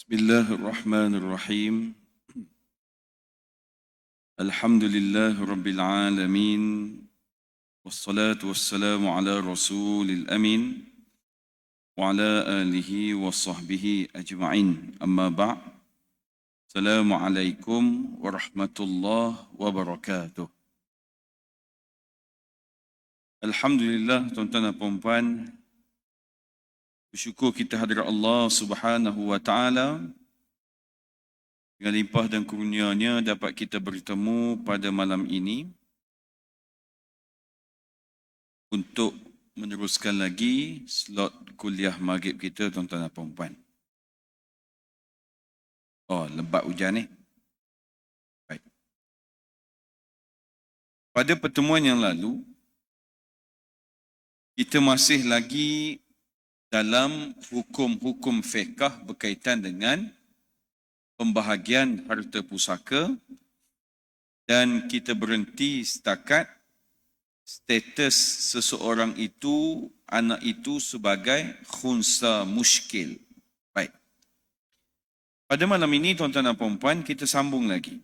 Bismillahirrahmanirrahim. Alhamdulillah Rabbil Alamin. Wassalatu wassalamu ala Rasulil Amin. Wa ala alihi wa sahbihi ajma'in. Amma ba'. Assalamualaikum warahmatullahi wabarakatuh. Alhamdulillah tuan-tuan dan puan-puan. Bersyukur kita hadirat Allah Subhanahu wa taala dengan limpah dan kurnianya dapat kita bertemu pada malam ini untuk meneruskan lagi slot kuliah maghrib kita tuan-tuan dan puan-puan. Oh, lebat hujan ni. Baik. Pada pertemuan yang lalu kita masih lagi dalam hukum-hukum fiqh berkaitan dengan pembahagian harta pusaka dan kita berhenti setakat status seseorang itu, anak itu sebagai khunsa muskil. Baik. Pada malam ini tuan-tuan dan puan-puan kita sambung lagi.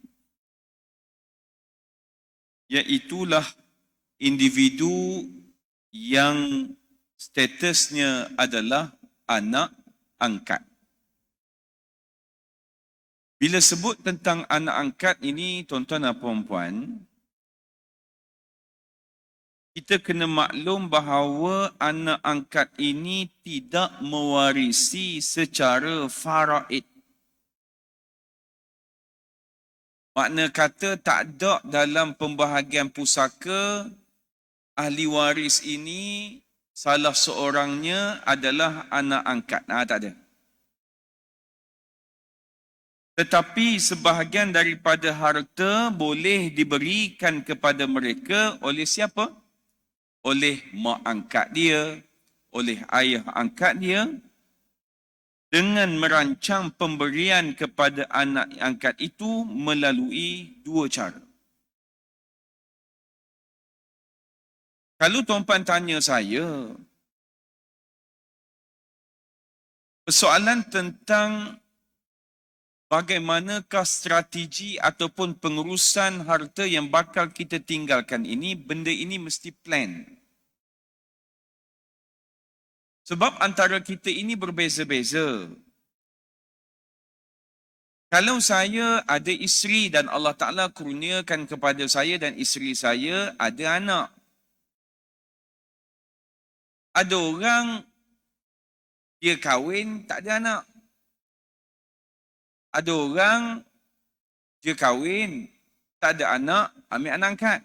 Iaitulah individu yang statusnya adalah anak angkat. Bila sebut tentang anak angkat ini, tuan-tuan dan puan-puan, kita kena maklum bahawa anak angkat ini tidak mewarisi secara faraid. Makna kata tak ada dalam pembahagian pusaka ahli waris ini salah seorangnya adalah anak angkat. Tak ada. Tetapi sebahagian daripada harta boleh diberikan kepada mereka oleh siapa? Oleh mak angkat dia, oleh ayah angkat dia, dengan merancang pemberian kepada anak angkat itu melalui dua cara. Kalau tuan-puan tanya saya, persoalan tentang bagaimanakah strategi ataupun pengurusan harta yang bakal kita tinggalkan ini, benda ini mesti plan. Sebab antara kita ini berbeza-beza. Kalau saya ada isteri dan Allah Ta'ala kurniakan kepada saya dan isteri saya ada anak. Ada orang dia kahwin tak ada anak. Ada orang dia kahwin tak ada anak, ambil anak angkat.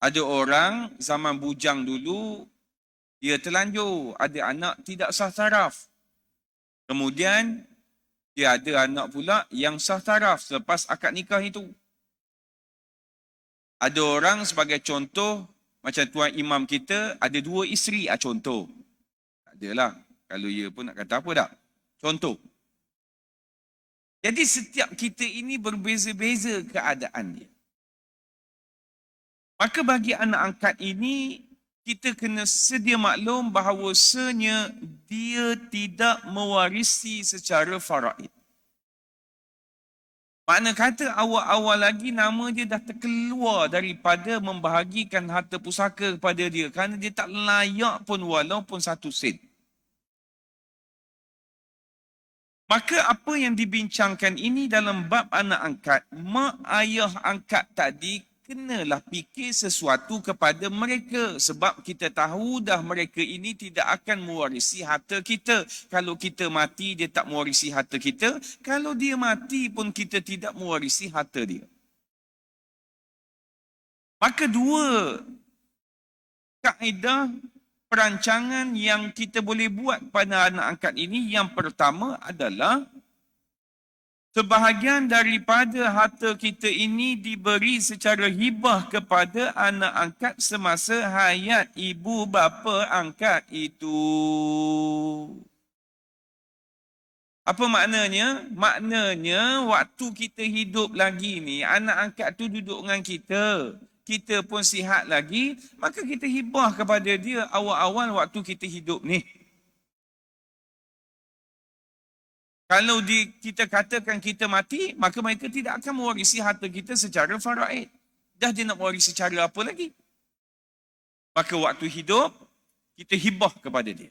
Ada orang zaman bujang dulu dia terlanjur, ada anak tidak sah taraf. Kemudian dia ada anak pula yang sah taraf selepas akad nikah itu. Ada orang sebagai contoh macam tuan imam kita ada dua isteri, contoh. Tak adalah. Kalau ia pun nak kata apa tak? Contoh. Jadi setiap kita ini berbeza-beza keadaan dia. Maka bagi anak angkat ini, kita kena sedia maklum bahawasanya dia tidak mewarisi secara faraid. Makna kata awal-awal lagi nama dia dah terkeluar daripada membahagikan harta pusaka kepada dia kerana dia tak layak pun walaupun 1 sen. Maka apa yang dibincangkan ini dalam bab anak angkat, mak ayah angkat tadi kenalah fikir sesuatu kepada mereka sebab kita tahu dah mereka ini tidak akan mewarisi harta kita. Kalau kita mati dia tak mewarisi harta kita, kalau dia mati pun kita tidak mewarisi harta dia. Maka dua kaedah perancangan yang kita boleh buat pada anak angkat ini, yang pertama adalah sebahagian daripada harta kita ini diberi secara hibah kepada anak angkat semasa hayat ibu bapa angkat itu. Apa maknanya? Maknanya waktu kita hidup lagi ni, anak angkat tu duduk dengan kita. Kita pun sihat lagi, maka kita hibah kepada dia awal-awal waktu kita hidup ni. Kalau kita katakan kita mati, maka mereka tidak akan mewarisi harta kita secara faraid. Dah dia nak mewarisi cara apa lagi? Maka waktu hidup, kita hibah kepada dia.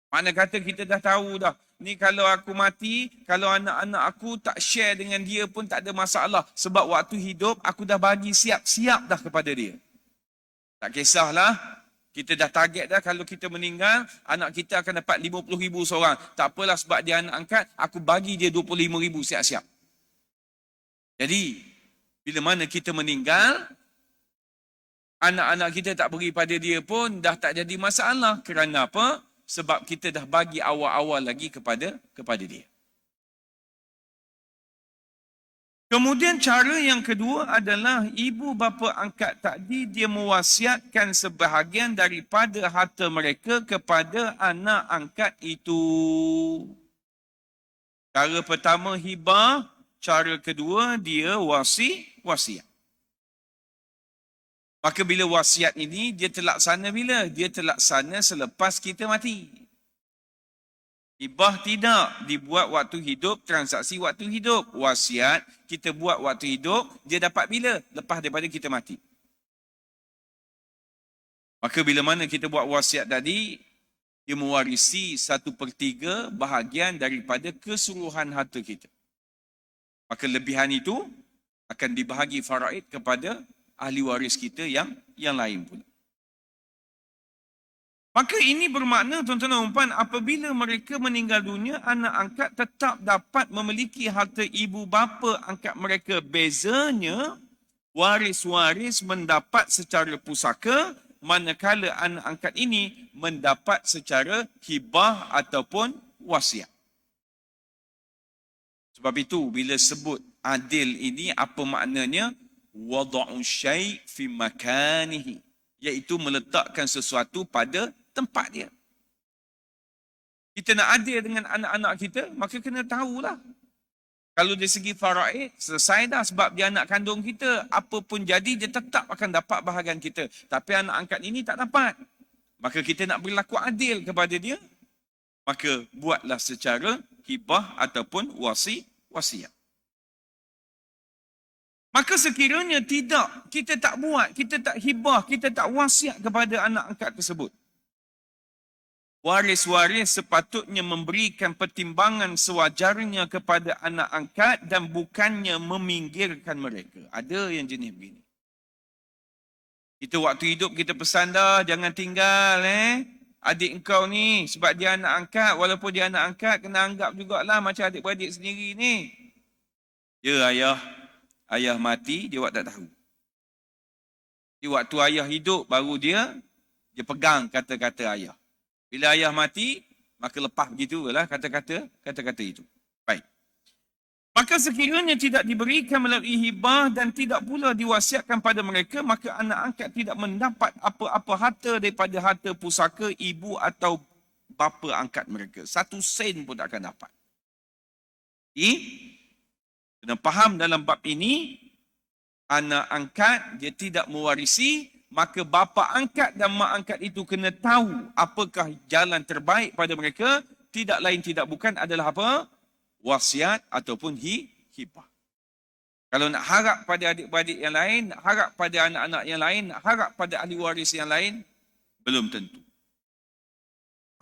Mana kata kita dah tahu dah, ni kalau aku mati, kalau anak-anak aku tak share dengan dia pun tak ada masalah. Sebab waktu hidup, aku dah bagi siap-siap dah kepada dia. Tak kisahlah, kita dah target dah kalau kita meninggal, anak kita akan dapat 50,000 seorang. Tak apalah sebab dia anak angkat, aku bagi dia 25,000 siap-siap. Jadi, bila mana kita meninggal, anak-anak kita tak beri pada dia pun dah tak jadi masalah. Kerana apa? Sebab kita dah bagi awal-awal lagi kepada dia. Kemudian cara yang kedua adalah ibu bapa angkat tadi dia mewasiatkan sebahagian daripada harta mereka kepada anak angkat itu. Cara pertama hibah, cara kedua dia wasiat. Maka bila wasiat ini dia terlaksana bila? Dia terlaksana selepas kita mati. Hibah tidak dibuat waktu hidup, transaksi waktu hidup. Wasiat kita buat waktu hidup, dia dapat bila? Lepas daripada kita mati. Maka bila mana kita buat wasiat tadi, dia mewarisi 1/3 bahagian daripada keseluruhan harta kita. Maka lebihan itu akan dibahagi faraid kepada ahli waris kita yang lain pula. Maka ini bermakna tuan-tuan dan puan, apabila mereka meninggal dunia, anak angkat tetap dapat memiliki harta ibu bapa angkat mereka. Bezanya, waris-waris mendapat secara pusaka, manakala anak angkat ini mendapat secara hibah ataupun wasiat. Sebab itu, bila sebut adil ini, apa maknanya? Wada'u syai' fi makanihi, iaitu meletakkan sesuatu pada tempat dia. Kita nak adil dengan anak-anak kita, maka kena tahulah. Kalau dari segi faraid, selesai dah sebab dia anak kandung kita. Apa pun jadi, dia tetap akan dapat bahagian kita. Tapi anak angkat ini tak dapat. Maka kita nak berlaku adil kepada dia, maka buatlah secara hibah ataupun wasiat. Maka sekiranya tidak, kita tak buat, kita tak hibah, kita tak wasiat kepada anak angkat tersebut, waris-waris sepatutnya memberikan pertimbangan sewajarnya kepada anak angkat dan bukannya meminggirkan mereka. Ada yang jenis begini. Kita waktu hidup kita pesan dah, jangan tinggal adik engkau ni sebab dia anak angkat. Walaupun dia anak angkat, kena anggap jugalah macam adik-beradik sendiri ni. Ya ayah mati, dia tak tahu. Di waktu ayah hidup, baru dia pegang kata-kata ayah. Bila ayah mati, maka lepas begitulah kata-kata itu. Baik. Maka sekiranya tidak diberikan melalui hibah dan tidak pula diwasiatkan pada mereka, maka anak angkat tidak mendapat apa-apa harta daripada harta pusaka ibu atau bapa angkat mereka. 1 sen pun tak akan dapat. Kena faham dalam bab ini, anak angkat dia tidak mewarisi, maka bapa angkat dan mak angkat itu kena tahu apakah jalan terbaik pada mereka. Tidak lain tidak bukan adalah apa? Wasiat ataupun hibah. Kalau nak harap pada adik-beradik yang lain, nak harap pada anak-anak yang lain, nak harap pada ahli waris yang lain, belum tentu.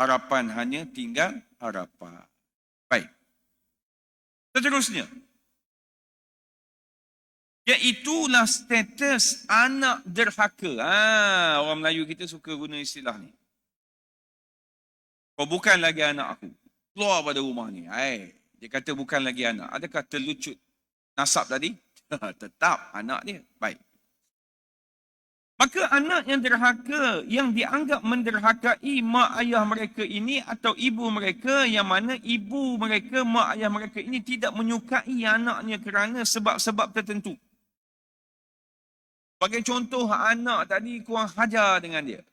Harapan hanya tinggal harapan. Baik. Seterusnya, iaitulah status anak derhaka. Orang Melayu kita suka guna istilah ni. Kau bukan lagi anak aku. Keluar pada rumah ni. Dia kata bukan lagi anak. Adakah terlucut nasab tadi? Tetap anak dia. Baik. Maka anak yang derhaka, yang dianggap menderhakai mak ayah mereka ini atau ibu mereka, yang mana ibu mereka, mak ayah mereka ini tidak menyukai anaknya kerana sebab-sebab tertentu. Sebagai contoh, anak tadi kurang hajar dengan dia.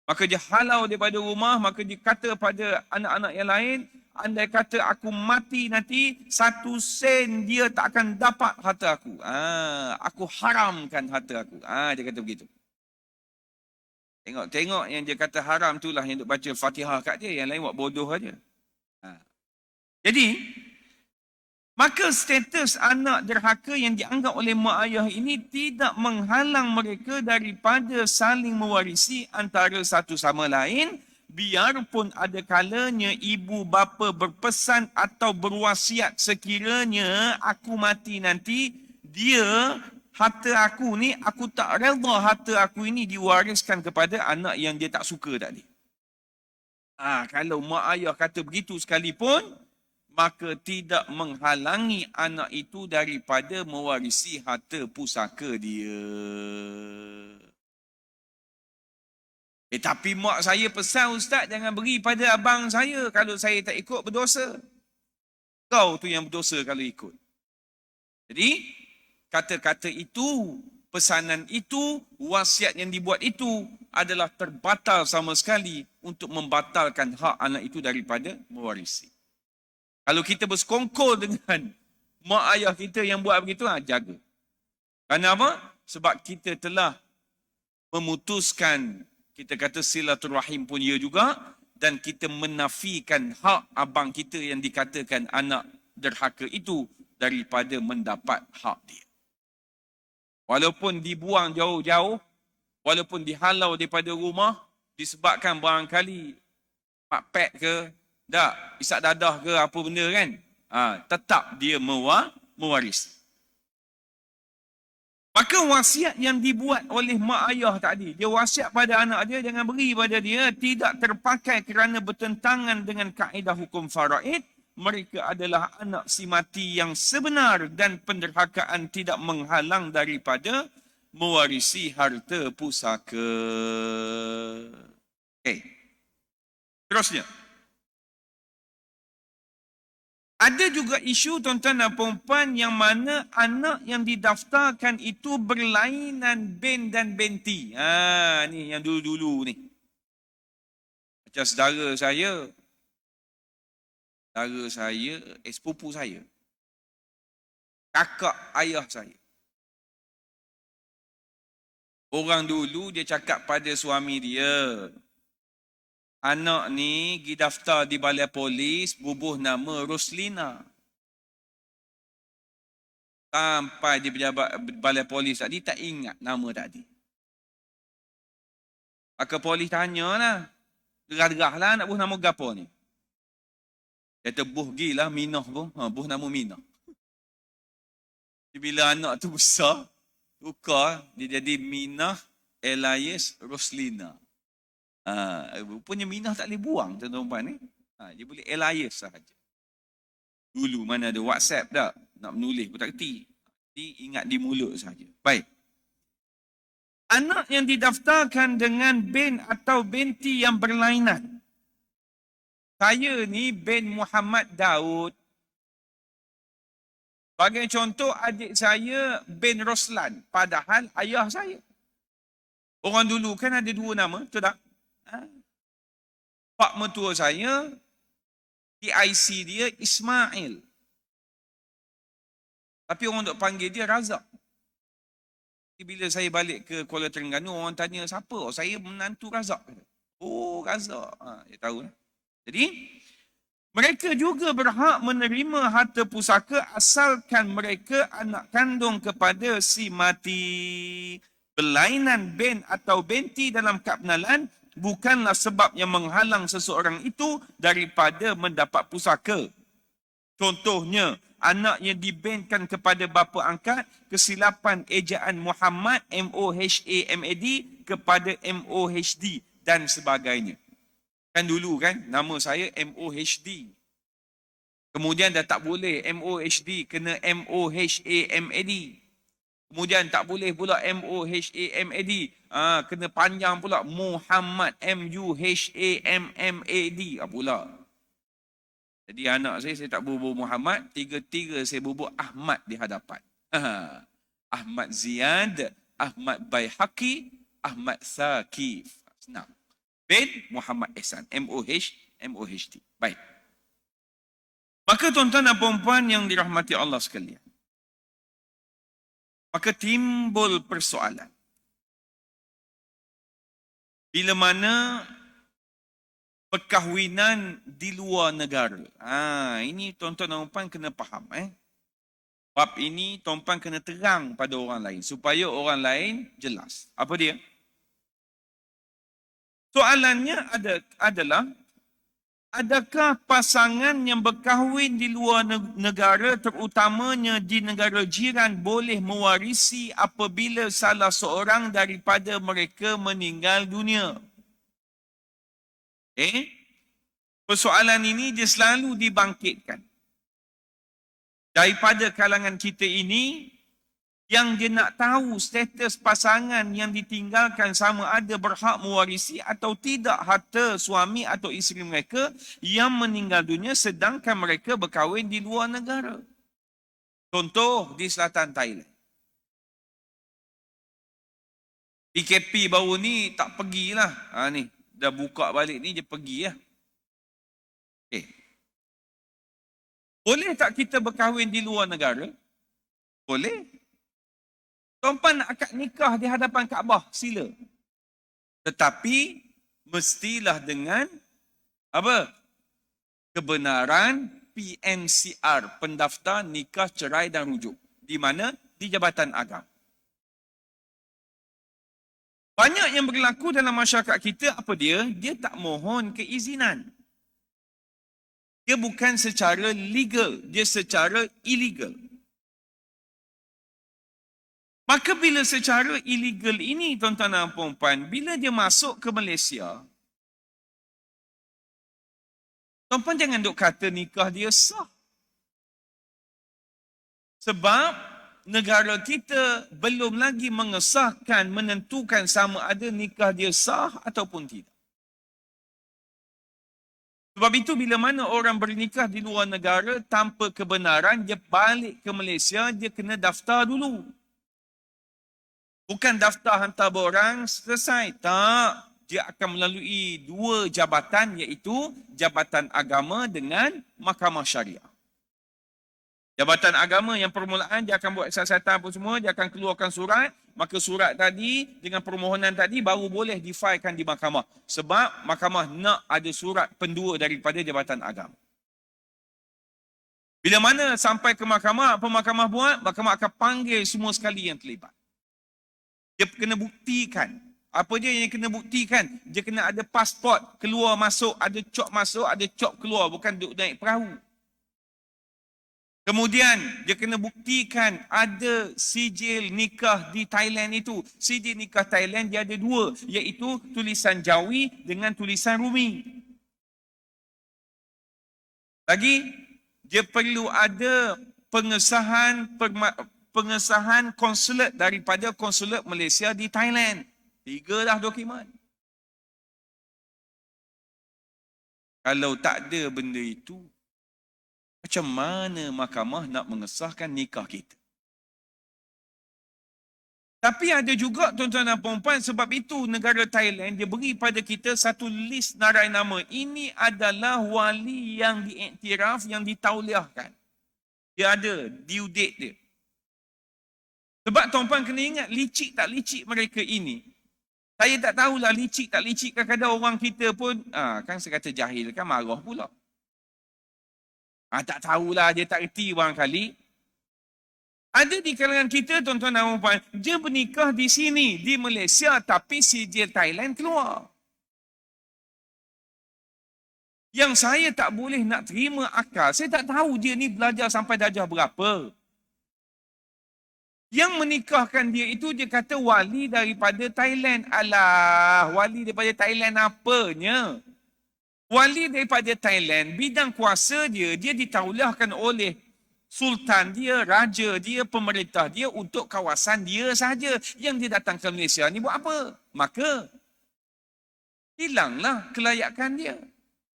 Maka dia halau daripada rumah, maka dia kata pada anak-anak yang lain, andai kata aku mati nanti, 1 sen dia tak akan dapat harta aku. Aku haramkan harta aku. Dia kata begitu. Tengok yang dia kata haram itulah yang duk baca Fatihah kat dia, yang lain buat bodoh aja. Jadi, maka status anak derhaka yang dianggap oleh mak ayah ini tidak menghalang mereka daripada saling mewarisi antara satu sama lain, biarpun ada kalanya ibu bapa berpesan atau berwasiat sekiranya aku mati nanti, harta aku ni, aku tak redha harta aku ini diwariskan kepada anak yang dia tak suka tadi. Kalau mak ayah kata begitu sekalipun, maka tidak menghalangi anak itu daripada mewarisi harta pusaka dia. Tapi mak saya pesan, ustaz, jangan beri pada abang saya. Kalau saya tak ikut, berdosa. Kau tu yang berdosa kalau ikut. Jadi, kata-kata itu, pesanan itu, wasiat yang dibuat itu adalah terbatal sama sekali untuk membatalkan hak anak itu daripada mewarisi. Kalau kita bersekongkol dengan mak ayah kita yang buat begitu, jaga. Kerana apa? Sebab kita telah memutuskan, kita kata silaturahim pun ia juga, dan kita menafikan hak abang kita yang dikatakan anak derhaka itu daripada mendapat hak dia. Walaupun dibuang jauh-jauh, walaupun dihalau daripada rumah, disebabkan barangkali mak pet ke, isak dadah ke apa benda kan, tetap dia mewaris. Maka wasiat yang dibuat oleh mak ayah tadi, dia wasiat pada anak dia, jangan beri pada dia, tidak terpakai kerana bertentangan dengan kaedah hukum faraid. Mereka adalah anak si mati yang sebenar dan penderhakaan tidak menghalang daripada mewarisi harta pusaka. Okey. Terusnya. Ada juga isu tuan-tuan dan puan yang mana anak yang didaftarkan itu berlainan bin dan binti. Ni yang dulu-dulu ni. Macam saudara saya, sepupu saya, kakak ayah saya. Orang dulu dia cakap pada suami dia, anak ni pergi daftar di balai polis, bubuh nama Roslina. Sampai di pejabat balai polis tadi tak ingat nama tadi. Maka polis tanyalah, derah-derah nak buh nama gapo ni. Kata buh gilah Minah pun, buh nama Minah. Bila anak tu besar, tukar dia jadi Minah Elias Roslina. Rupanya Minah tak boleh buang tuan-tuan ni. Dia boleh Elias sahaja. Dulu mana ada WhatsApp dah, nak menulis pun tak kerti. Jadi ingat di mulut sahaja. Baik. Anak yang didaftarkan dengan bin atau binti yang berlainan. Saya ni bin Muhammad Daud. Bagi contoh, adik saya bin Roslan. Padahal ayah saya. Orang dulu kan ada dua nama, betul tak? Pak mertua saya, PIC dia Ismail. Tapi orang duk panggil dia Razak. Bila saya balik ke Kuala Terengganu, orang tanya siapa? Saya menantu Razak. Oh, Razak. Dia tahu lah. Jadi, mereka juga berhak menerima harta pusaka asalkan mereka anak kandung kepada si mati. Berlainan bin atau binti dalam kad penalan bukanlah sebab yang menghalang seseorang itu daripada mendapat pusaka. Contohnya, anak yang dibinkan kepada bapa angkat, kesilapan ejaan Muhammad, MOHAMAD, kepada MOHD dan sebagainya. Kan dulu kan, nama saya MOHD. Kemudian dah tak boleh MOHD, kena MOHAMAD. Kemudian tak boleh pula MOHAMAD. Kena panjang pula Muhammad, MUHAMMAD pula. Jadi anak saya tak bubur Muhammad, tiga-tiga saya bubur Ahmad di hadapan. Ahmad Ziyad, Ahmad Baihaqi, Ahmad Thaqif. Senang. Bin Muhammad Ihsan, MOHD. Baik. Maka tuan-tuan dan puan-puan yang dirahmati Allah sekalian, maka timbul persoalan. Bila mana perkahwinan di luar negara. Ini tuan-tuan dan puan kena faham. Bab ini tuan-puan kena terang pada orang lain supaya orang lain jelas. Apa dia? Soalannya adalah adakah pasangan yang berkahwin di luar negara terutamanya di negara jiran boleh mewarisi apabila salah seorang daripada mereka meninggal dunia? Persoalan ini dia selalu dibangkitkan daripada kalangan kita ini yang dia nak tahu status pasangan yang ditinggalkan sama ada berhak mewarisi atau tidak harta suami atau isteri mereka yang meninggal dunia sedangkan mereka berkahwin di luar negara. Contoh di selatan Thailand. PKP baru ni tak pergilah. Ni dah buka balik ni dia pergi lah. Boleh tak kita berkahwin di luar negara? Boleh. Tuan-puan nak akad nikah di hadapan Kaabah, sila. Tetapi mestilah dengan apa? Kebenaran PNCR, Pendaftar Nikah Cerai dan Rujuk. Di mana? Di Jabatan Agama. Banyak yang berlaku dalam masyarakat kita, apa dia? Dia tak mohon keizinan. Dia bukan secara legal, dia secara illegal. Maka bila secara illegal ini, tuan-tuan dan puan-puan, bila dia masuk ke Malaysia, tuan-puan jangan duk kata nikah dia sah. Sebab negara kita belum lagi mengesahkan, menentukan sama ada nikah dia sah ataupun tidak. Sebab itu bila mana orang bernikah di luar negara tanpa kebenaran, dia balik ke Malaysia, dia kena daftar dulu. Bukan daftar hantar borang, selesai. Tak. Dia akan melalui 2 jabatan iaitu Jabatan Agama dengan Mahkamah Syariah. Jabatan Agama yang permulaan dia akan buat siasatan apa semua, dia akan keluarkan surat, maka surat tadi dengan permohonan tadi baru boleh difailkan di mahkamah. Sebab mahkamah nak ada surat pendua daripada Jabatan Agama. Bila mana sampai ke mahkamah, apa mahkamah buat? Mahkamah akan panggil semua sekali yang terlibat. Dia kena buktikan. Apa dia yang kena buktikan? Dia kena ada pasport keluar masuk, ada cop masuk, ada cop keluar, bukan duduk naik perahu. Kemudian, dia kena buktikan ada sijil nikah di Thailand itu. Sijil nikah Thailand dia ada 2, iaitu tulisan Jawi dengan tulisan Rumi. Lagi, dia perlu ada pengesahan konsulat daripada konsulat Malaysia di Thailand. 3 dah dokumen. Kalau tak ada benda itu, macam mana mahkamah nak mengesahkan nikah kita? Tapi ada juga tuan-tuan dan puan-puan, sebab itu negara Thailand dia beri pada kita satu list narai nama. Ini adalah wali yang diiktiraf, yang ditauliahkan. Dia ada due date dia. Sebab tuan-puan kena ingat, licik tak licik mereka ini. Saya tak tahulah licik tak licik, kadang-kadang orang kita pun, kan saya kata jahil, kan marah pula. Tak tahulah, dia tak erti barangkali. Ada di kalangan kita, tuan-tuan dan puan, dia bernikah di sini, di Malaysia, tapi sijil Thailand keluar. Yang saya tak boleh nak terima akal, saya tak tahu dia ni belajar sampai darjah berapa. Yang menikahkan dia itu, dia kata wali daripada Thailand. Alah, wali daripada Thailand apanya? Wali daripada Thailand, bidang kuasa dia ditauliahkan oleh sultan dia, raja dia, pemerintah dia untuk kawasan dia sahaja. Yang dia datang ke Malaysia ni buat apa? Maka hilanglah kelayakan dia.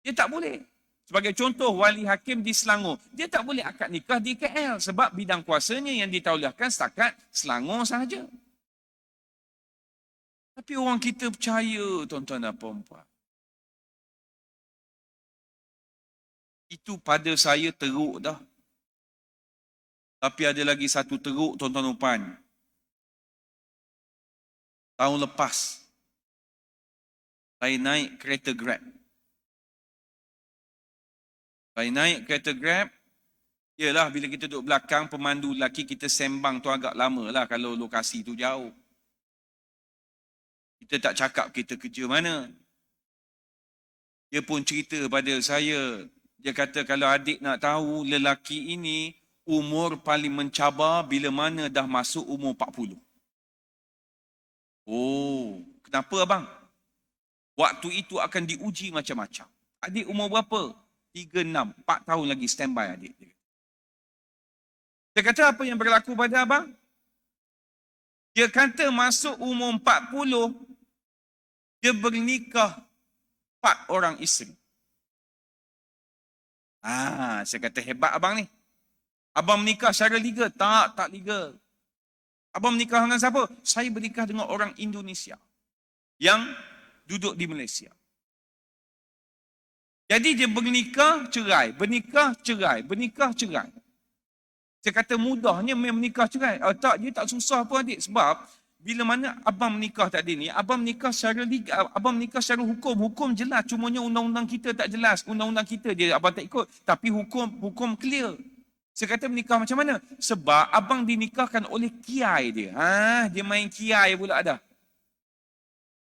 Dia tak boleh. Sebagai contoh, wali hakim di Selangor, dia tak boleh akad nikah di KL sebab bidang kuasanya yang ditauliahkan setakat Selangor sahaja. Tapi orang kita percaya, tuan-tuan dan puan-puan. Itu pada saya teruk dah. Tapi ada lagi satu teruk, tuan-tuan dan puan. Tahun lepas, saya naik kereta Grab. Saya naik kereta Grab, yalah bila kita duduk belakang, pemandu lelaki kita sembang tu agak lama lah kalau lokasi tu jauh. Kita tak cakap kita kerja mana. Dia pun cerita pada saya, dia kata kalau adik nak tahu, lelaki ini umur paling mencabar bila mana dah masuk umur 40. Oh, kenapa abang? Waktu itu akan diuji macam-macam. Adik umur berapa? 36, 4 tahun lagi standby adik. Dia kata apa yang berlaku pada abang? Dia kata masuk umur 40, dia bernikah 4 orang isteri. Saya kata hebat abang ni. Abang menikah secara legal? Tak legal. Abang menikah dengan siapa? Saya bernikah dengan orang Indonesia yang duduk di Malaysia. Jadi dia bernikah, cerai, bernikah, cerai, bernikah, cerai. Saya kata mudahnya menikah cerai. Tak, dia tak susah pun adik. Sebab bila mana abang menikah tadi ni, abang menikah secara legal, abang menikah secara hukum. Hukum jelas, cumanya undang-undang kita tak jelas. Undang-undang kita dia abang tak ikut. Tapi hukum clear. Saya kata menikah macam mana? Sebab abang dinikahkan oleh kiai dia. Dia main kiai pula dah.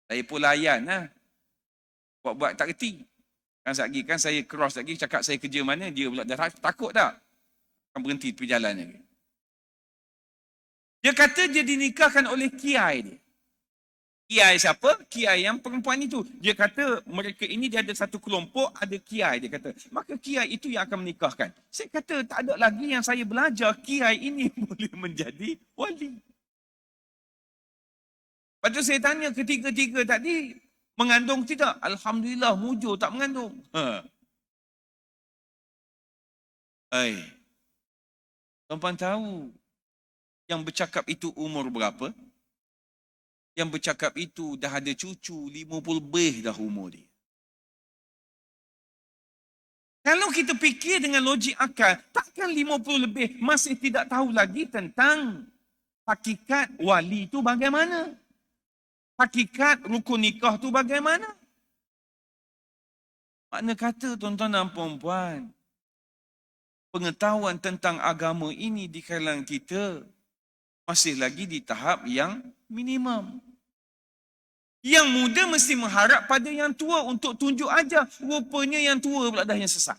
Saya pun layan lah. Buat-buat tak reti. Kan saya cross lagi, cakap saya kerja mana, dia pula dah takut tak? Akan berhenti tepi jalan lagi. Dia kata dia dinikahkan oleh kiai dia. Kiai siapa? Kiai yang perempuan itu. Dia kata mereka ini dia ada satu kelompok, ada kiai. Dia kata, maka kiai itu yang akan menikahkan. Saya kata tak ada lagi yang saya belajar, kiai ini boleh menjadi wali. Lepas tu saya tanya ketiga-tiga tadi, mengandung tidak? Alhamdulillah, mujur tak mengandung. Tuan-tuan tahu yang bercakap itu umur berapa? Yang bercakap itu dah ada cucu, 50 lebih dah umur dia. Kalau kita fikir dengan logik akal, takkan 50 lebih masih tidak tahu lagi tentang hakikat wali itu bagaimana? Hakikat rukun nikah tu bagaimana? Makna kata tuan-tuan dan puan-puan, pengetahuan tentang agama ini di kalangan kita masih lagi di tahap yang minimum. Yang muda mesti mengharap pada yang tua untuk tunjuk ajar. Rupanya yang tua pula dah yang sesat.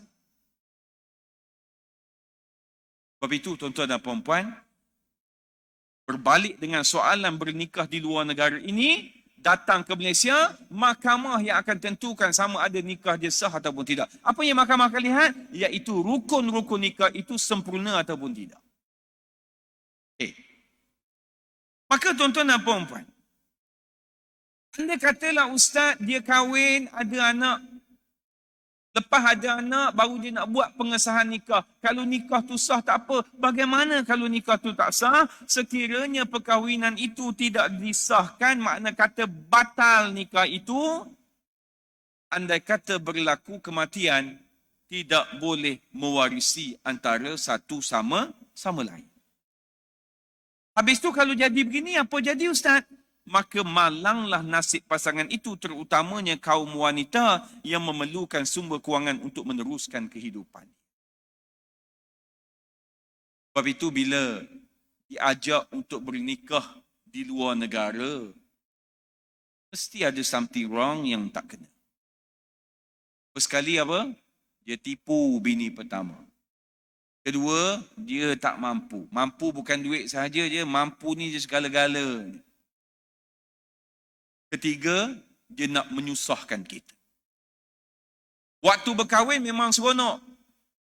Sebab itu tuan-tuan dan puan-puan, berbalik dengan soalan bernikah di luar negara ini, datang ke Malaysia, mahkamah yang akan tentukan sama ada nikah dia sah ataupun tidak. Apa yang mahkamah akan lihat? Iaitu rukun-rukun nikah itu sempurna ataupun tidak. Maka tuan-tuan dan puan-puan, anda katalah ustaz dia kahwin, ada anak. Lepas ada anak, baru dia nak buat pengesahan nikah. Kalau nikah tu sah tak apa. Bagaimana kalau nikah tu tak sah? Sekiranya perkahwinan itu tidak disahkan, makna kata batal nikah itu, andai kata berlaku kematian, tidak boleh mewarisi antara satu sama lain. Habis tu kalau jadi begini, apa jadi ustaz? Maka malanglah nasib pasangan itu, terutamanya kaum wanita yang memerlukan sumber kewangan untuk meneruskan kehidupan. Sebab itu bila diajak untuk bernikah di luar negara, mesti ada something wrong yang tak kena. Sekali apa? Dia tipu bini pertama. Kedua, dia tak mampu. Mampu bukan duit sahaja je, mampu ni je segala-gala. Ketiga, dia nak menyusahkan kita. Waktu berkahwin memang seronok.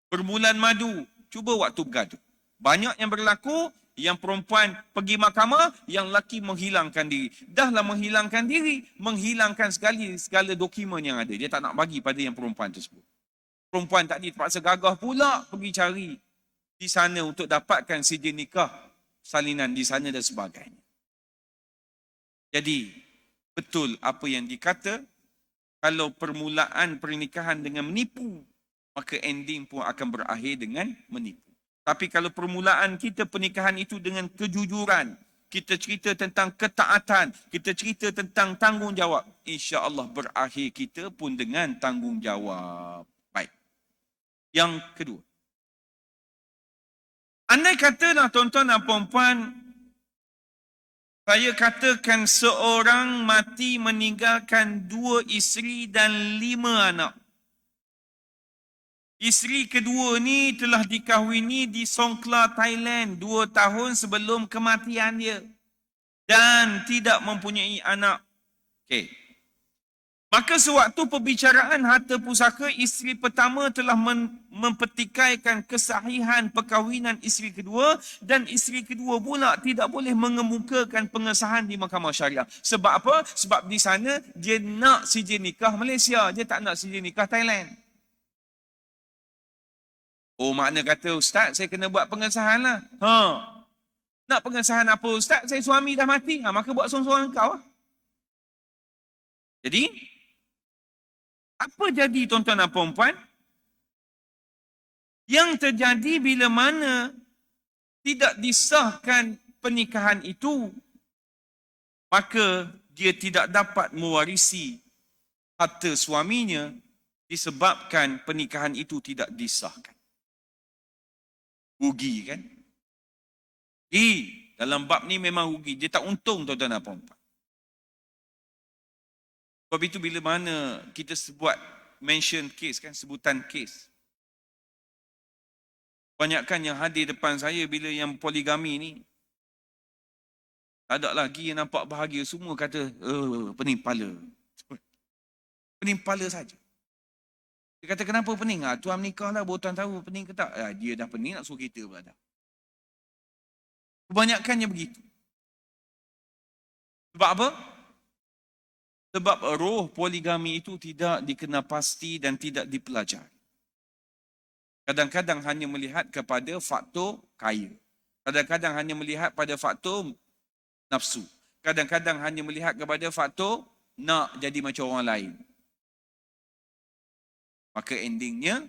Berbulan madu. Cuba waktu bergaduh. Banyak yang berlaku, yang perempuan pergi mahkamah, yang lelaki menghilangkan diri. Dahlah menghilangkan diri, menghilangkan segala dokumen yang ada. Dia tak nak bagi pada yang perempuan tersebut. Perempuan tadi terpaksa gagah pula pergi cari di sana untuk dapatkan sijil nikah, salinan di sana dan sebagainya. Jadi, betul apa yang dikata, kalau permulaan pernikahan dengan menipu, maka ending pun akan berakhir dengan menipu. Tapi kalau permulaan kita pernikahan itu dengan kejujuran, kita cerita tentang ketaatan, kita cerita tentang tanggungjawab, insya-Allah berakhir kita pun dengan tanggungjawab. Baik. Yang kedua, andai katalah tuan-tuan dan puan-puan, saya katakan seorang mati meninggalkan 2 isteri dan 5 anak. Isteri kedua ni telah dikahwini di Songkhla, Thailand 2 tahun sebelum kematian dia dan tidak mempunyai anak. Okey. Maka sewaktu perbicaraan harta pusaka, isteri pertama telah mempertikaikan kesahihan perkahwinan isteri kedua dan isteri kedua pula tidak boleh mengemukakan pengesahan di mahkamah syariah. Sebab apa? Sebab di sana dia nak sijil nikah Malaysia, dia tak nak sijil nikah Thailand. Oh, makna kata, Ustaz, saya kena buat pengesahan lah. Nak pengesahan apa, Ustaz? Saya suami dah mati. Maka buat seorang-seorang kau. Jadi, apa jadi tuan-tuan dan puan-puan? Yang terjadi bila mana tidak disahkan pernikahan itu, maka dia tidak dapat mewarisi harta suaminya disebabkan pernikahan itu tidak disahkan. Rugi kan? Dalam bab ni memang rugi. Dia tak untung tuan-tuan dan puan-puan. Sebab itu bila mana kita buat mention case kan, sebutan case. Banyakkan yang hadir depan saya bila yang poligami ni, tak ada lagi yang nampak bahagia. Semua kata, pening kepala. Pening kepala saja. Dia kata, kenapa pening? Tuan menikah lah, baru tuan tahu pening ke tak? Dia dah pening, nak suruh kita pula dah. Kebanyakannya begitu. Sebab apa? Sebab roh poligami itu tidak dikenal pasti dan tidak dipelajari. Kadang-kadang hanya melihat kepada faktor kaya. Kadang-kadang hanya melihat pada faktor nafsu. Kadang-kadang hanya melihat kepada faktor nak jadi macam orang lain. Maka endingnya,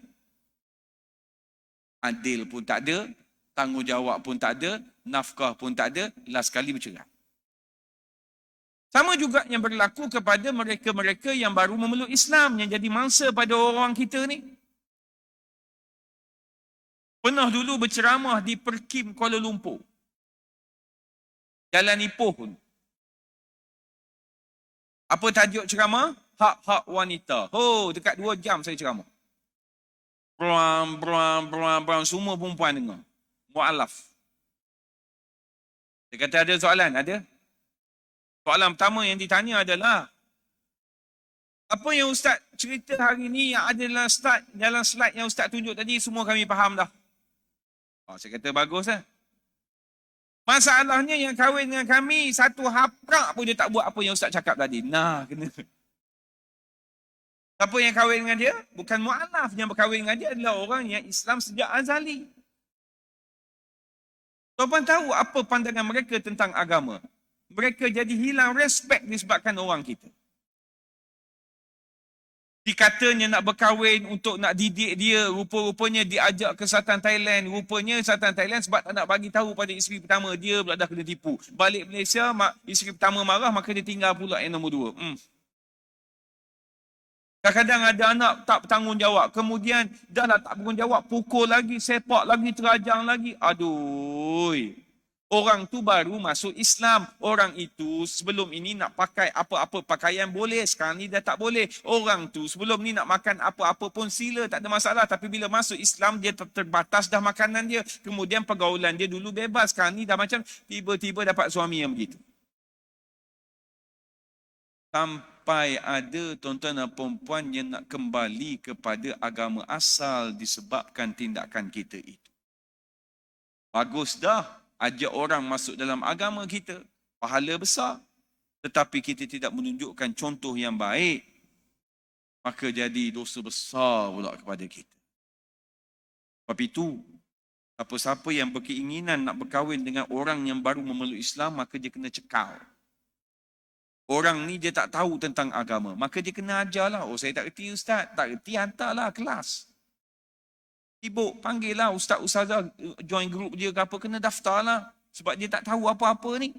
adil pun tak ada, tanggungjawab pun tak ada, nafkah pun tak ada, last kali bercerai. Sama juga yang berlaku kepada mereka-mereka yang baru memeluk Islam, yang jadi mangsa pada orang kita ni. Pernah dulu berceramah di Perkim Kuala Lumpur. Jalan Ipoh pun. Apa tajuk ceramah? Hak-hak wanita. Dekat 2 jam saya ceramah. Bram, semua perempuan dengar. Mu'alaf. Dia kata ada soalan? Ada? Soalan pertama yang ditanya adalah, apa yang Ustaz cerita hari ni yang ada dalam slide yang Ustaz tunjuk tadi, semua kami faham dah. Saya kata bagus lah. Masalahnya yang kahwin dengan kami, satu haprak pun dia tak buat apa yang Ustaz cakap tadi. Kena. Siapa yang kahwin dengan dia? Bukan mu'alaf. Yang berkahwin dengan dia adalah orang yang Islam sejak azali. Tuan-tuan tahu apa pandangan mereka tentang agama? Mereka jadi hilang respect disebabkan orang kita. Dikatanya nak berkahwin untuk nak didik dia, rupa-rupanya diajak ke Sultan Thailand. Rupanya Sultan Thailand sebab tak nak bagi tahu pada isteri pertama, dia pula dah kena tipu. Balik Malaysia, isteri pertama marah, maka dia tinggal pula yang nombor 2. Kadang-kadang ada anak tak bertanggungjawab. Kemudian dah tak bertanggungjawab, pukul lagi, sepak lagi, terajang lagi. Aduh. Orang tu baru masuk Islam. Orang itu sebelum ini nak pakai apa-apa pakaian boleh. Sekarang ni dah tak boleh. Orang tu sebelum ni nak makan apa-apa pun sila, tak ada masalah. Tapi bila masuk Islam, dia terbatas dah makanan dia. Kemudian pergaulan dia dulu bebas. Sekarang ni dah macam tiba-tiba dapat suami yang begitu. Sampai ada tuan-tuan dan perempuan yang nak kembali kepada agama asal disebabkan tindakan kita itu. Bagus dah ajak orang masuk dalam agama kita, pahala besar. Tetapi kita tidak menunjukkan contoh yang baik, maka jadi dosa besar pula kepada kita. Sebab itu, siapa-siapa yang berkeinginan nak berkahwin dengan orang yang baru memeluk Islam, maka dia kena cekal. Orang ni dia tak tahu tentang agama, maka dia kena ajarlah. Saya tak reti Ustaz, tak reti, hantarlah kelas. Sibuk, panggil lah ustaz-ustazah, join group dia ke apa, kena daftar lah. Sebab dia tak tahu apa-apa ni.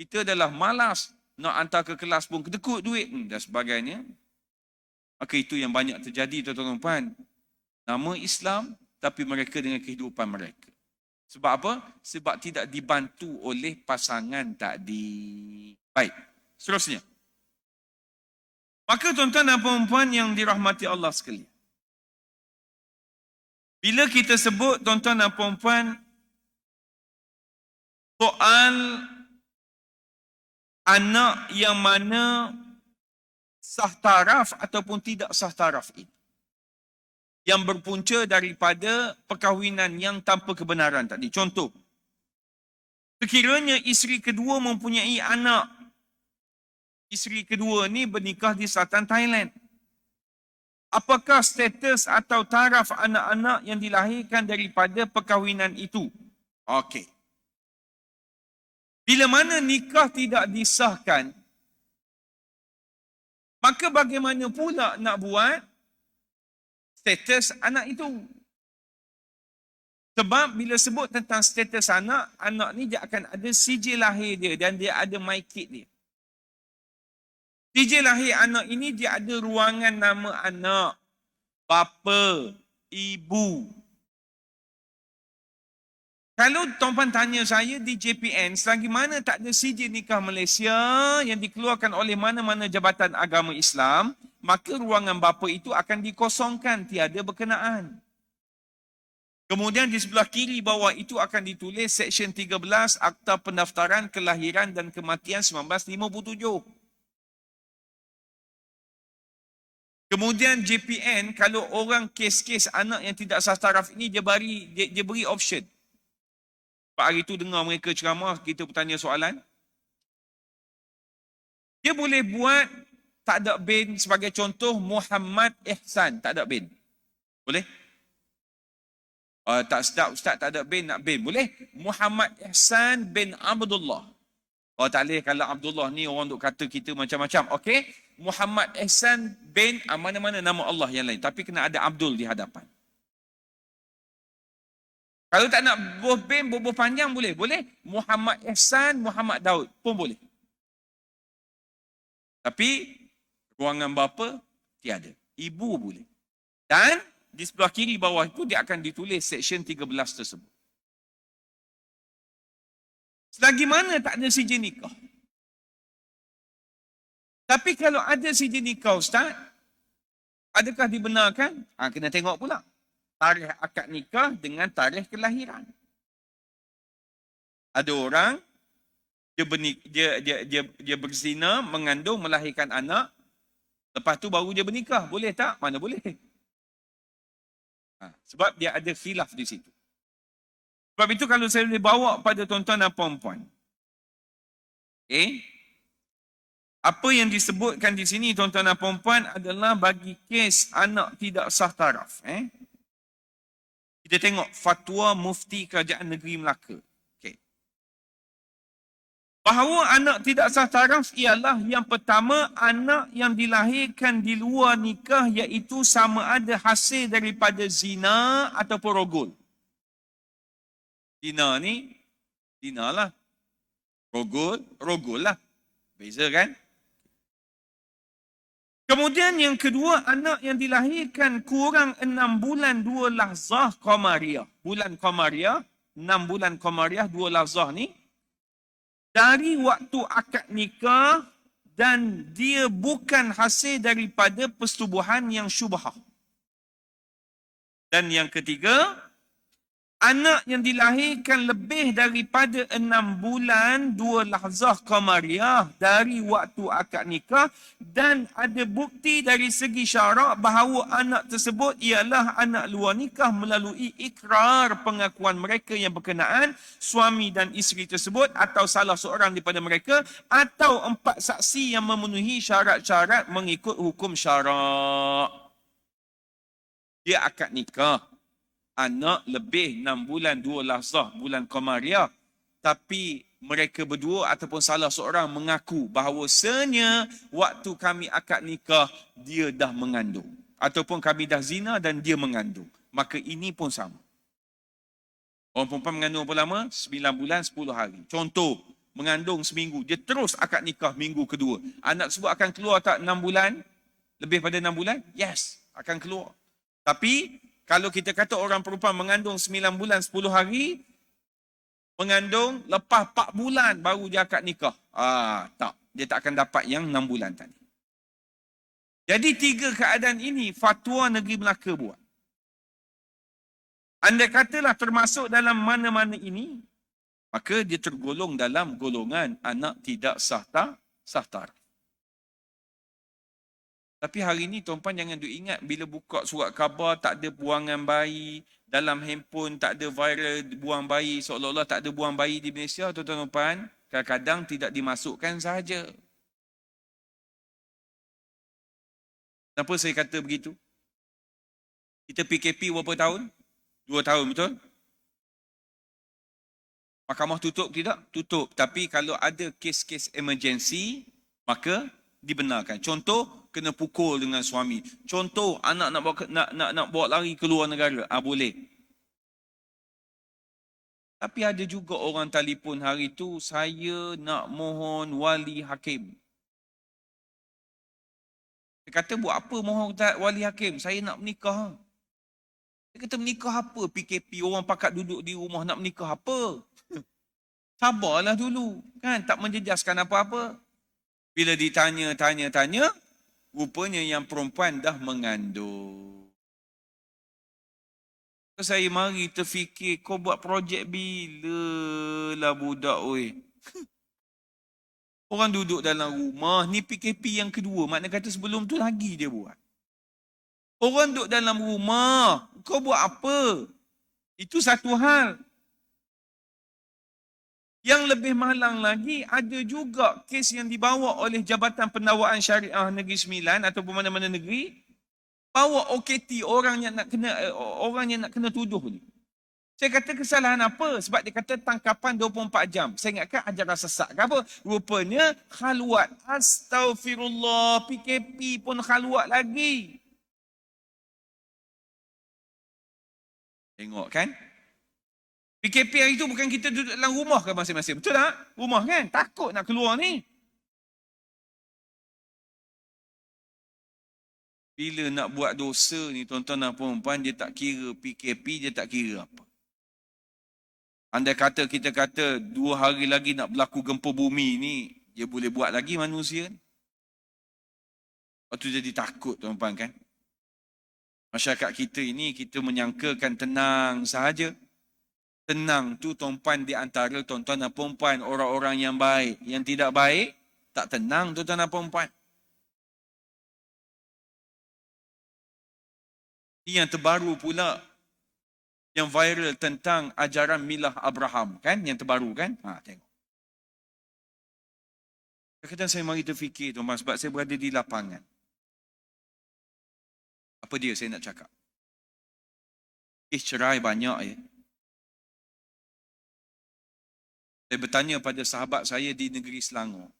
Kita adalah malas nak hantar ke kelas pun kedekut duit dan sebagainya. Maka itu yang banyak terjadi tuan-tuan dan puan. Nama Islam, tapi mereka dengan kehidupan mereka. Sebab apa? Sebab tidak dibantu oleh pasangan tadi. Baik, seterusnya. Maka tuan-tuan dan puan-puan yang dirahmati Allah sekalian, bila kita sebut tuan-tuan dan puan-puan soal anak yang mana sah taraf ataupun tidak sah taraf ini, yang berpunca daripada perkahwinan yang tanpa kebenaran tadi. Contoh, sekiranya isteri kedua mempunyai anak, isteri kedua ni bernikah di selatan Thailand, apakah status atau taraf anak-anak yang dilahirkan daripada perkahwinan itu? Okey. Bila mana nikah tidak disahkan, maka bagaimana pula nak buat status anak itu? Sebab bila sebut tentang status anak, anak ni dia akan ada sijil lahir dia dan dia ada maikit dia. Sijil lahir anak ini dia ada ruangan nama anak, bapa, ibu. Kalau tuan-tuan tanya saya di JPN, selagi mana tak ada sijil nikah Malaysia yang dikeluarkan oleh mana-mana jabatan agama Islam, maka ruangan bapa itu akan dikosongkan, tiada berkenaan. Kemudian di sebelah kiri bawah itu akan ditulis Seksyen 13 Akta Pendaftaran Kelahiran dan Kematian 1957. Kemudian JPN, kalau orang kes-kes anak yang tidak sah taraf ini, dia beri option. Pak hari tu dengar mereka ceramah, kita bertanya soalan. Dia boleh buat tak ada bin sebagai contoh Muhammad Ihsan, tak ada bin. Boleh? Tak sedap ustaz, tak ada bin, nak bin. Boleh? Muhammad Ihsan bin Abdullah. Oh tak boleh, kalau Abdullah ni orang duk kata kita macam-macam. Okey, Muhammad Ihsan bin mana-mana nama Allah yang lain. Tapi kena ada Abdul di hadapan. Kalau tak nak bubuh bin, bubuh panjang boleh. Boleh. Muhammad Ihsan, Muhammad Daud pun boleh. Tapi ruangan bapa tiada. Ibu boleh. Dan di sebelah kiri bawah itu dia akan ditulis Seksyen 13 tersebut. Selagi mana tak ada sijil nikah. Tapi kalau ada sijil nikah ustaz, adakah dibenarkan? Kena tengok pula. Tarikh akad nikah dengan tarikh kelahiran. Ada orang dia berzina, mengandung, melahirkan anak, lepas tu baru dia bernikah. Boleh tak? Mana boleh. Sebab dia ada khilaf di situ. Sebab itu kalau saya boleh bawa pada tuan-tuan dan puan-puan. Apa yang disebutkan di sini tuan-tuan dan puan-puan adalah bagi kes anak tidak sah taraf. Kita tengok fatwa Mufti Kerajaan Negeri Melaka. Bahawa anak tidak sah taraf ialah yang pertama, anak yang dilahirkan di luar nikah, iaitu sama ada hasil daripada zina ataupun rogol. Zina ni, zina lah. Rogol, rogol lah. Beza kan? Kemudian yang kedua, anak yang dilahirkan kurang 6 bulan 2 lahzah qamariyah. Bulan qamariyah, 6 bulan qamariyah 2 lahzah ni, dari waktu akad nikah dan dia bukan hasil daripada persetubuhan yang syubhah. Dan yang ketiga, anak yang dilahirkan lebih daripada 6 bulan 2 lahzah qamariyah dari waktu akad nikah dan ada bukti dari segi syarak bahawa anak tersebut ialah anak luar nikah melalui ikrar pengakuan mereka yang berkenaan, suami dan isteri tersebut atau salah seorang daripada mereka atau 4 saksi yang memenuhi syarat-syarat mengikut hukum syarak. Dia akad nikah. Anak lebih 6 bulan 2 lahzah bulan qamariyah, tapi mereka berdua ataupun salah seorang mengaku bahawasanya waktu kami akad nikah dia dah mengandung ataupun kami dah zina dan dia mengandung, maka ini pun sama. Orang perempuan mengandung berapa lama? 9 bulan 10 hari. Contoh, mengandung seminggu, dia terus akad nikah minggu kedua. Anak tersebut akan keluar tak 6 bulan? Lebih pada 6 bulan? Yes, akan keluar. Tapi Kalau kita kata orang perempuan mengandung 9 bulan 10 hari, mengandung lepas 4 bulan baru dia akad nikah. Tak. Dia tak akan dapat yang 6 bulan tadi. Jadi 3 keadaan ini fatwa negeri Melaka buat. Andai katalah termasuk dalam mana-mana ini, maka dia tergolong dalam golongan anak tidak sah taraf. Tapi hari ini tuan-puan jangan duk ingat bila buka surat khabar tak ada buangan bayi, dalam handphone tak ada viral buang bayi, seolah-olah tak ada buang bayi di Malaysia, tuan-tuan. Kadang-kadang tidak dimasukkan sahaja. Kenapa saya kata begitu? Kita PKP berapa tahun? 2 tahun, betul? Mahkamah tutup tidak? Tutup. Tapi kalau ada kes-kes emergency, maka dibenarkan. Contoh, kena pukul dengan suami. Contoh, anak nak bawa lari ke luar negara. Boleh. Tapi ada juga orang telefon hari tu, saya nak mohon wali hakim. Dia kata, buat apa mohon wali hakim? Saya nak menikah. Dia kata, menikah apa? PKP, orang pakat duduk di rumah nak menikah apa? Sabarlah dulu. Kan? Tak menjejaskan apa-apa. Bila ditanya, rupanya yang perempuan dah mengandung. Saya mari terfikir, kau buat projek bila lah budak oi? Orang duduk dalam rumah, ni PKP yang kedua. Makna kata sebelum tu lagi dia buat. Orang duduk dalam rumah, kau buat apa? Itu satu hal. Yang lebih malang lagi, ada juga kes yang dibawa oleh Jabatan Pendakwaan Syariah Negeri Sembilan ataupun mana-mana negeri, bawa OKT orang yang nak kena tuduh ni. Saya kata kesalahan apa? Sebab dia kata tangkapan 24 jam. Saya ingatkan ajaran sesat ke apa? Rupanya khalwat. Astaghfirullah, PKP pun khalwat lagi. Tengok kan? PKP hari itu bukan kita duduk dalam rumah ke masing-masing. Betul tak? Rumah kan? Takut nak keluar ni. Bila nak buat dosa ni, tuan-tuan dan puan-puan, dia tak kira PKP, dia tak kira apa. Andai kata kita kata 2 hari lagi nak berlaku gempa bumi ni, dia boleh buat lagi manusia. Lepas tu jadi takut, tuan-tuan kan? Masyarakat kita ini, kita menyangkakan tenang sahaja. Tenang tu tuan-puan di antara tuan-tuan dan puan-puan, orang-orang yang baik. Yang tidak baik, tak tenang tuan-tuan dan puan-puan. Ini yang terbaru pula, yang viral tentang ajaran Milah Abraham, kan? Yang terbaru kan? Tengok. Kadang-kadang saya mari terfikir, tuan-tuan, sebab saya berada di lapangan. Apa dia saya nak cakap? Kes cerai banyak ya. Saya bertanya pada sahabat saya di negeri Selangor.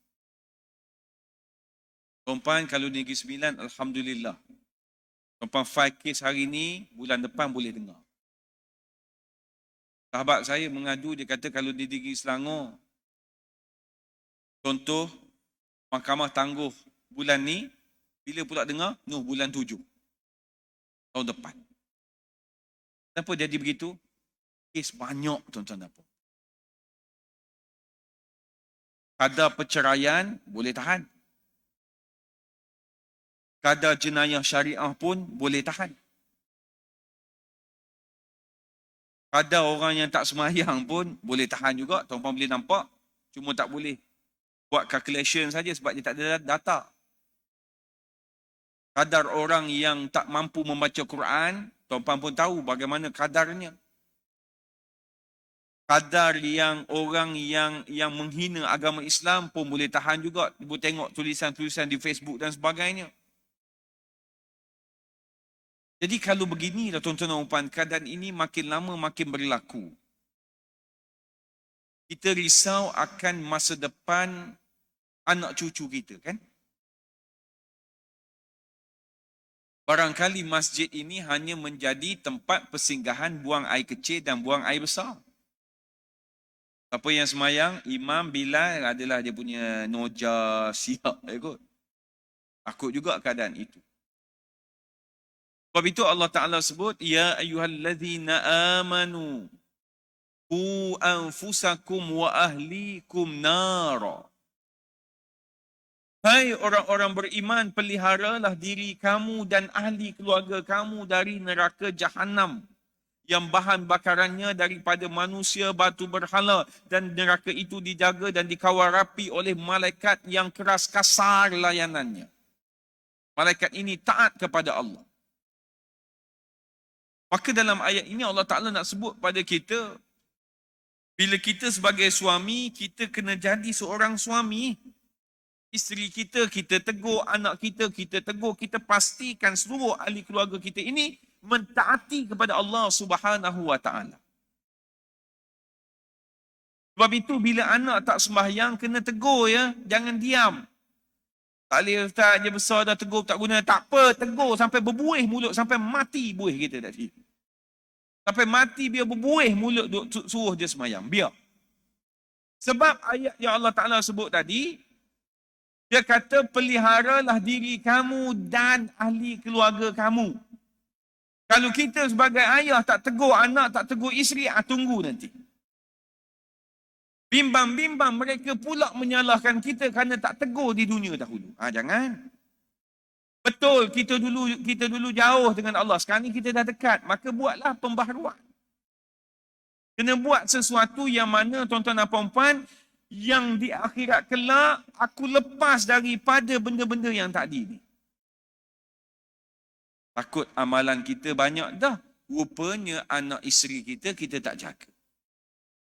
Tuan-tuan, kalau di Negeri Sembilan, Alhamdulillah. Tuan-tuan, 5 kes hari ni, bulan depan boleh dengar. Sahabat saya mengadu, dia kata kalau di Negeri Selangor, contoh, mahkamah tangguh bulan ni, bila pula dengar? Bulan 7. Tahun depan. Kenapa jadi begitu? Kes banyak, tuan-tuan dan puan. Kadar perceraian boleh tahan. Kadar jenayah syariah pun boleh tahan. Kadar orang yang tak semayang pun boleh tahan juga. Tuan-tuan boleh nampak. Cuma tak boleh buat calculation saja sebab dia tak ada data. Kadar orang yang tak mampu membaca Quran, tuan-tuan pun tahu bagaimana kadarnya. Kadar yang orang yang menghina agama Islam pun boleh tahan juga. Ibu tengok tulisan-tulisan di Facebook dan sebagainya. Jadi kalau beginilah tuan-tuan dan puan, keadaan ini makin lama makin berlaku. Kita risau akan masa depan anak cucu kita, kan? Barangkali masjid ini hanya menjadi tempat persinggahan buang air kecil dan buang air besar. Siapa yang semayang, Imam Bilal adalah dia punya noja siap kot. Takut juga keadaan itu. Sebab itu Allah Ta'ala sebut, Ya ayyuhallazina amanu, Qu anfusakum wa ahlikum nara. Hai orang-orang beriman, peliharalah diri kamu dan ahli keluarga kamu dari neraka Jahannam yang bahan bakarannya daripada manusia batu berhala, dan neraka itu dijaga dan dikawal rapi oleh malaikat yang keras kasar layanannya. Malaikat ini taat kepada Allah. Maka dalam ayat ini Allah Ta'ala nak sebut pada kita, bila kita sebagai suami, kita kena jadi seorang suami. Isteri kita, kita tegur. Anak kita, kita tegur. Kita pastikan seluruh ahli keluarga kita ini mentaati kepada Allah Subhanahu wa Ta'ala. Sebab itu bila anak tak sembahyang, kena tegur ya. Jangan diam. Tak boleh Ustaz, dia besar dah tegur, tak guna. Tak apa, tegur sampai berbuih mulut, sampai mati buih kita tadi. Sampai mati biar berbuih mulut, suruh dia sembahyang. Biar. Sebab ayat yang Allah Ta'ala sebut tadi, dia kata peliharalah diri kamu dan ahli keluarga kamu. Kalau kita sebagai ayah tak tegur anak, tak tegur isteri, tunggu nanti. Bimbang-bimbang mereka pula menyalahkan kita kerana tak tegur di dunia dahulu. Jangan. Betul, kita dulu jauh dengan Allah. Sekarang ni kita dah dekat. Maka buatlah pembaharuan. Kena buat sesuatu yang mana, tuan-tuan dan puan-puan, yang di akhirat kelak aku lepas daripada benda-benda yang tadi ni. Takut amalan kita banyak dah. Rupanya anak isteri kita tak jaga.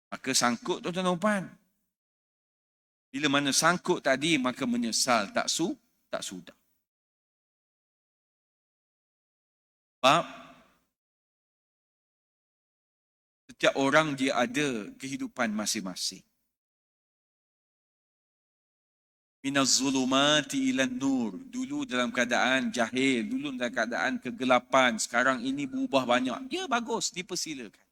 Maka sangkut, tuan-tuan dan puan. Bila mana sangkut tadi, maka menyesal tak sudah. Sebab setiap orang dia ada kehidupan masing-masing. Minaz zulumati ilan nur. Dulu dalam keadaan jahil, dulu dalam keadaan kegelapan, sekarang ini berubah banyak. Ya bagus, dipersilakan.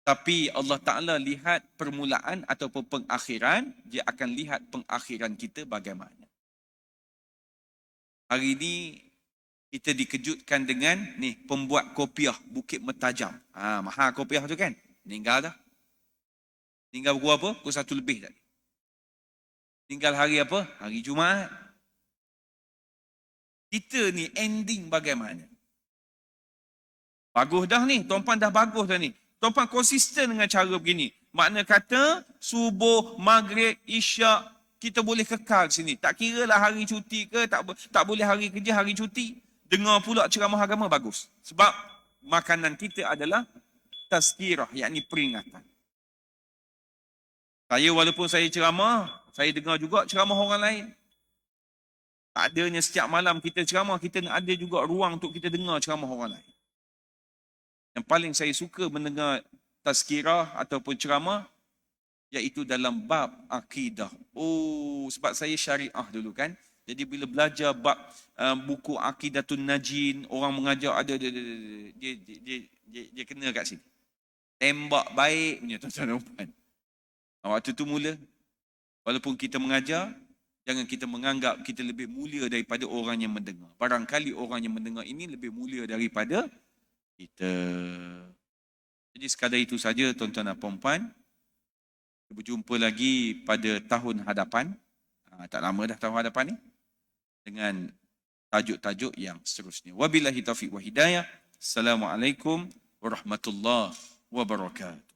Tapi Allah Ta'ala lihat permulaan ataupun pengakhiran, dia akan lihat pengakhiran kita bagaimana. Hari ini kita dikejutkan dengan ni pembuat kopiah Bukit Mertajam. Mahal kopiah tu kan? Meninggal dah. Meninggal pukul apa? Pukul 1 lebih tadi. Tinggal hari apa? Hari Jumaat. Kita ni ending bagaimana? Bagus dah ni. Tuan-puan dah bagus dah ni. Tuan-puan konsisten dengan cara begini. Makna kata subuh, maghrib, isyak, kita boleh kekal sini. Tak kira lah hari cuti ke, tak boleh hari kerja, hari cuti. Dengar pula ceramah agama, bagus. Sebab makanan kita adalah tazkirah, yakni peringatan. Saya walaupun saya ceramah, saya dengar juga ceramah orang lain. Tak adanya setiap malam kita ceramah, kita ada juga ruang untuk kita dengar ceramah orang lain. Yang paling saya suka mendengar tazkirah ataupun ceramah, iaitu dalam bab akidah. Sebab saya syariah dulu kan. Jadi bila belajar bab buku Aqidatun Najin, orang mengajar ada dia kena kat sini. Tembak baik punya tuan-tuan dan puan. Waktu tu mula, walaupun kita mengajar, jangan kita menganggap kita lebih mulia daripada orang yang mendengar. Barangkali orang yang mendengar ini lebih mulia daripada kita. Jadi sekadar itu saja tuan-tuan dan puan-puan. Kita berjumpa lagi pada tahun hadapan. Tak lama dah tahun hadapan ni. Dengan tajuk-tajuk yang seterusnya. Wabillahi taufiq wa hidayah. Assalamualaikum warahmatullahi wabarakatuh.